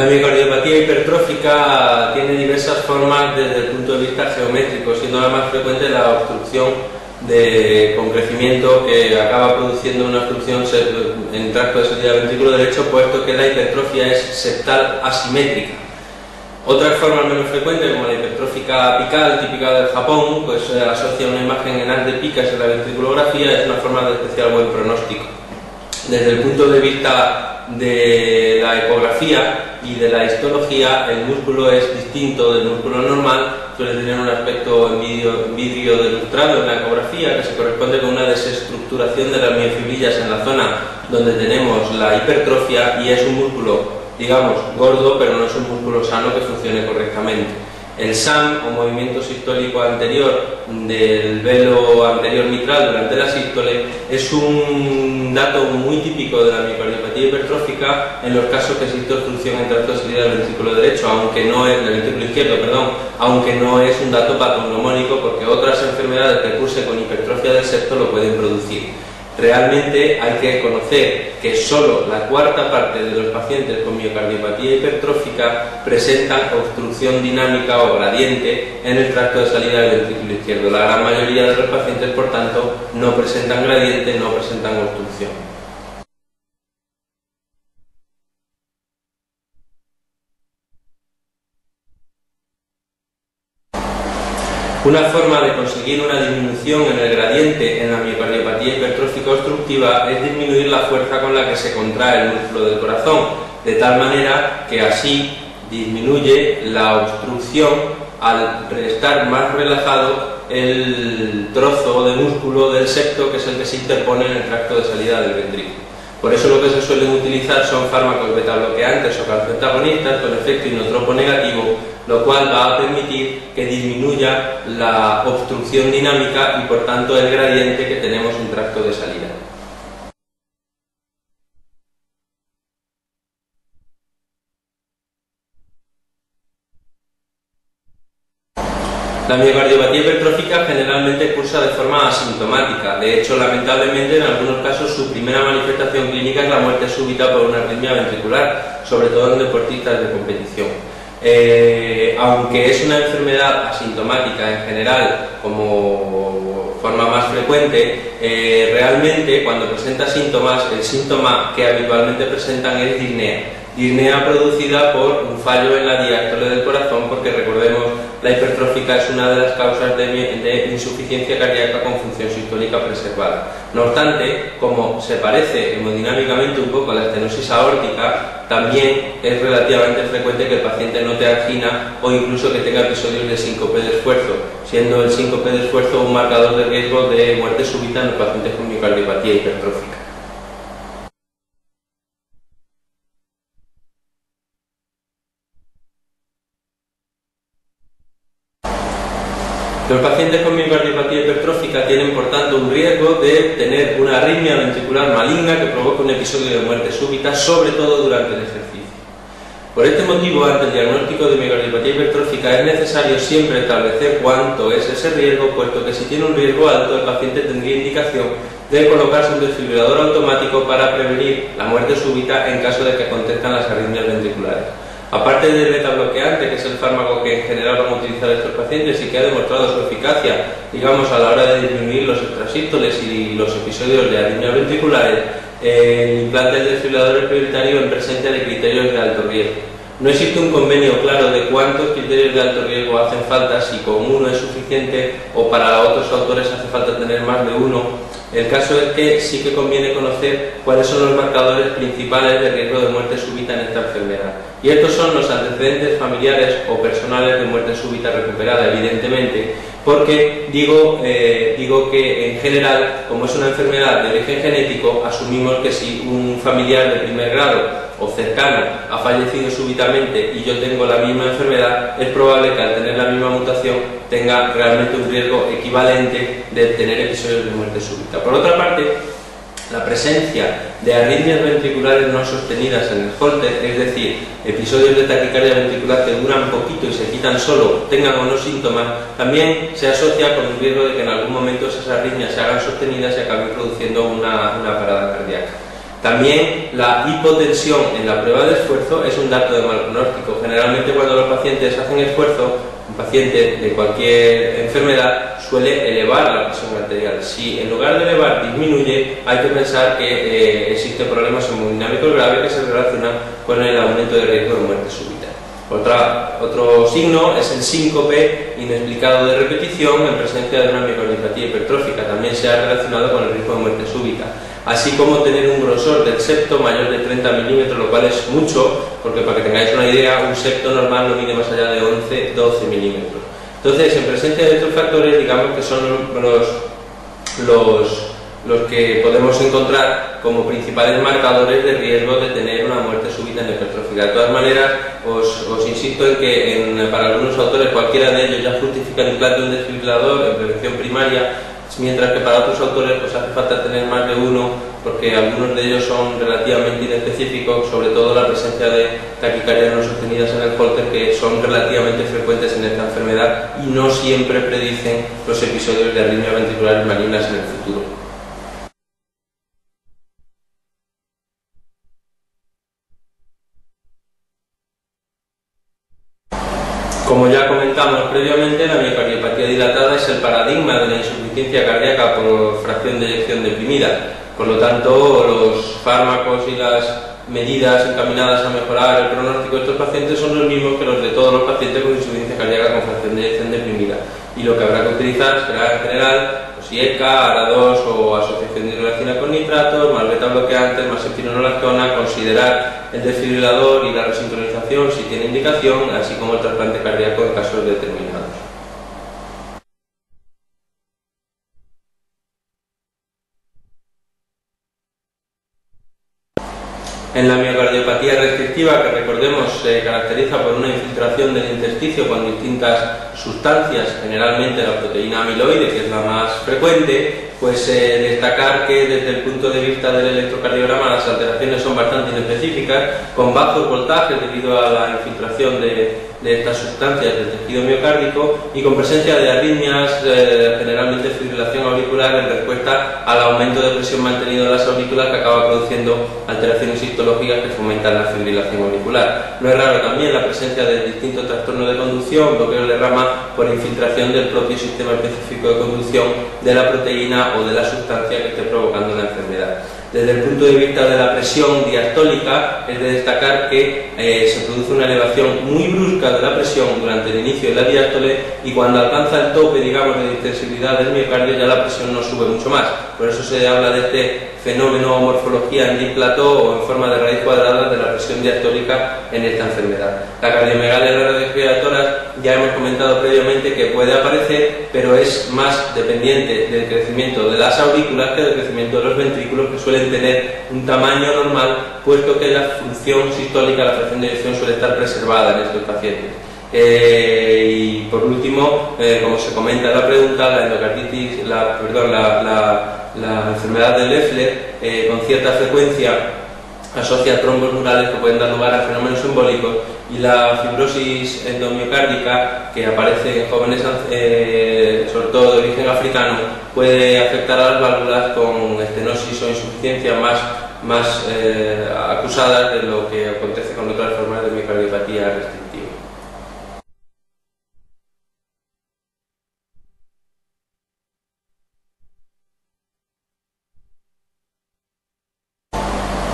La miocardiopatía hipertrófica tiene diversas formas desde el punto de vista geométrico, siendo la más frecuente la obstrucción con crecimiento que acaba produciendo una obstrucción en tracto de salida del ventrículo derecho, puesto que la hipertrofia es septal asimétrica. Otras formas menos frecuentes, como la hipertrófica apical, típica del Japón, pues se asocia una imagen en haz de picas en la ventriculografía, es una forma de especial buen pronóstico. Desde el punto de vista de la ecografía y de la histología, el músculo es distinto del músculo normal, suele tener un aspecto en vidrio delustrado en la ecografía, que se corresponde con una desestructuración de las miofibrillas en la zona donde tenemos la hipertrofia, y es un músculo, digamos, gordo, pero no es un músculo sano que funcione correctamente. El SAM, o movimiento sistólico anterior del velo anterior mitral durante la sístole, es un dato muy típico de la miocardiopatía hipertrófica en los casos que existe obstrucción en tracto de salida del ventrículo derecho, aunque no es del ventrículo izquierdo, perdón, aunque no es un dato patognomónico, porque otras enfermedades que cursen con hipertrofia del septo lo pueden producir. Realmente hay que conocer que solo la cuarta parte de los pacientes con miocardiopatía hipertrófica presentan obstrucción dinámica o gradiente en el tracto de salida del ventrículo izquierdo. La gran mayoría de los pacientes, por tanto, no presentan gradiente, no presentan obstrucción. Una forma de conseguir una disminución en el gradiente en la miocardiopatía hipertrófica obstructiva es disminuir la fuerza con la que se contrae el músculo del corazón, de tal manera que así disminuye la obstrucción al estar más relajado el trozo de músculo del septo, que es el que se interpone en el tracto de salida del ventrículo. Por eso lo que se suelen utilizar son fármacos beta-bloqueantes o calcioantagonistas con efecto inotropo negativo, lo cual va a permitir que disminuya la obstrucción dinámica y por tanto el gradiente que tenemos en tracto de salida. La miocardiopatía hipertrófica generalmente cursa de forma asintomática. De hecho, lamentablemente, en algunos casos su primera manifestación clínica es la muerte súbita por una arritmia ventricular, sobre todo en deportistas de competición. Aunque es una enfermedad asintomática en general como forma más frecuente, realmente cuando presenta síntomas, el síntoma que habitualmente presentan es disnea. Disnea producida por un fallo en la diástole del corazón, porque recordemos, la hipertrófica es una de las causas de insuficiencia cardíaca con función sistólica preservada. No obstante, como se parece hemodinámicamente un poco a la estenosis aórtica, también es relativamente frecuente que el paciente note angina o incluso que tenga episodios de síncope de esfuerzo, siendo el síncope de esfuerzo un marcador de riesgo de muerte súbita en los pacientes con miocardiopatía hipertrófica. Los pacientes con miocardiopatía hipertrófica tienen, por tanto, un riesgo de tener una arritmia ventricular maligna que provoca un episodio de muerte súbita, sobre todo durante el ejercicio. Por este motivo, ante el diagnóstico de miocardiopatía hipertrófica es necesario siempre establecer cuánto es ese riesgo, puesto que si tiene un riesgo alto, el paciente tendría indicación de colocarse un desfibrilador automático para prevenir la muerte súbita en caso de que acontezcan las arritmias ventriculares. Aparte del beta-bloqueante, que es el fármaco que en general van a utilizar estos pacientes y que ha demostrado su eficacia, digamos, a la hora de disminuir los extrasístoles y los episodios de arritmias ventriculares, el implante del desfibrilador es prioritario en presencia de criterios de alto riesgo. No existe un convenio claro de cuántos criterios de alto riesgo hacen falta, si con uno es suficiente o para otros autores hace falta tener más de uno. El caso es que sí que conviene conocer cuáles son los marcadores principales de riesgo de muerte súbita en esta enfermedad. Y estos son los antecedentes familiares o personales de muerte súbita recuperada, evidentemente, porque digo que en general, como es una enfermedad de origen genético, asumimos que si un familiar de primer grado o cercano ha fallecido súbitamente y yo tengo la misma enfermedad, es probable que al tener la misma mutación tenga realmente un riesgo equivalente de tener episodios de muerte súbita. Por otra parte, la presencia de arritmias ventriculares no sostenidas en el Holter, es decir, episodios de taquicardia ventricular que duran poquito y se quitan solo, tengan o no síntomas, también se asocia con un riesgo de que en algún momento esas arritmias se hagan sostenidas y acaben produciendo una parada cardíaca. También la hipotensión en la prueba de esfuerzo es un dato de mal pronóstico. Generalmente cuando los pacientes hacen esfuerzo, un paciente de cualquier enfermedad suele elevar la presión arterial. Si en lugar de elevar disminuye, hay que pensar que existen problemas hemodinámicos graves que se relacionan con el aumento de riesgo de muerte súbita. Otro signo es el síncope inexplicado de repetición en presencia de una miocardiopatía hipertrófica. También se ha relacionado con el riesgo de muerte súbita. Así como tener un grosor del septo mayor de 30 milímetros, lo cual es mucho, porque para que tengáis una idea, un septo normal no mide más allá de 11-12 milímetros. Entonces, en presencia de estos factores, digamos que son los que podemos encontrar como principales marcadores de riesgo de tener una muerte súbita hipertrófica. De todas maneras, os insisto en que para algunos autores cualquiera de ellos ya justifica el implante de un desfibrilador en prevención primaria, mientras que para otros autores pues hace falta tener más de uno, porque algunos de ellos son relativamente inespecíficos, sobre todo la presencia de taquicardias no sostenidas en el Holter, que son relativamente frecuentes en esta enfermedad y no siempre predicen los episodios de arritmias ventriculares malignas en el futuro. Como ya comentamos previamente, la miocardiopatía dilatada es el paradigma de la insuficiencia cardíaca por fracción de eyección deprimida. Por lo tanto, los fármacos y las medidas encaminadas a mejorar el pronóstico de estos pacientes son los mismos que los de todos los pacientes con insuficiencia cardíaca con fracción de eyección deprimida. Y lo que habrá que utilizar será en general IECA, ARA2 o asociación de hidroxina con nitratos, más beta bloqueantes, más espironolactona, considerar el desfibrilador y la resincronización si tiene indicación, así como el trasplante cardíaco en casos determinados. En la miocardiopatía restrictiva, que recordemos se caracteriza por una infiltración del intersticio con distintas sustancias, generalmente la proteína amiloide, que es la más frecuente, pues destacar que desde el punto de vista del electrocardiograma las alteraciones son bastante inespecíficas, con bajos voltajes debido a la infiltración de estas sustancias del tejido miocárdico y con presencia de arritmias, generalmente fibrilación auricular en respuesta al aumento de presión mantenido en las aurículas que acaba produciendo alteraciones histológicas que fomentan la fibrilación auricular. No es raro también la presencia de distintos trastornos de conducción, bloqueos de rama por infiltración del propio sistema específico de conducción de la proteína o de la sustancia que esté provocando la enfermedad. Desde el punto de vista de la presión diastólica, es de destacar que se produce una elevación muy brusca de la presión durante el inicio de la diástole y cuando alcanza el tope, digamos, de intensividad del miocardio ya la presión no sube mucho más. Por eso se habla de este fenómeno o morfología en diplato o en forma de raíz cuadrada de la presión diastólica en esta enfermedad. La cardiomegalia respiratoria ya hemos comentado previamente que puede aparecer, pero es más dependiente del crecimiento de las aurículas que del crecimiento de los ventrículos, que suelen tener un tamaño normal, puesto que la función sistólica, la fracción de eyección, suele estar preservada en estos pacientes. Y por último, como se comenta en la pregunta, la endocarditis, la enfermedad de Leffler con cierta frecuencia asocia trombos neurales que pueden dar lugar a fenómenos embólicos, y la fibrosis endomiocárdica, que aparece en jóvenes sobre todo de origen africano, puede afectar a las válvulas con estenosis o insuficiencia más acusadas de lo que acontece con otras formas de miocardiopatía restrictiva.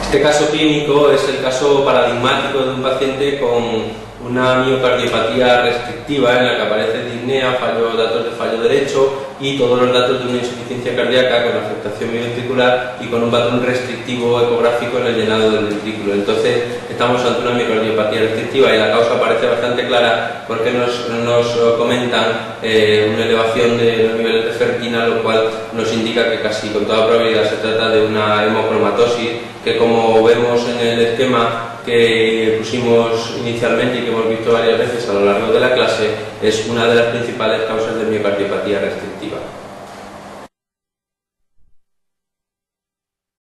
Este caso clínico es el caso paradigmático de un paciente con una miocardiopatía restrictiva en la que aparece disnea, datos de fallo derecho y todos los datos de una insuficiencia cardíaca con afectación biventricular y con un patrón restrictivo ecográfico en el llenado del ventrículo. Entonces estamos ante una miocardiopatía restrictiva y la causa parece bastante clara porque nos comentan una elevación de los niveles de ferritina, lo cual nos indica que casi con toda probabilidad se trata de una hemocromatosis, que como vemos en el esquema que pusimos inicialmente y que hemos visto varias veces a lo largo de la clase, es una de las principales causas de miocardiopatía restrictiva.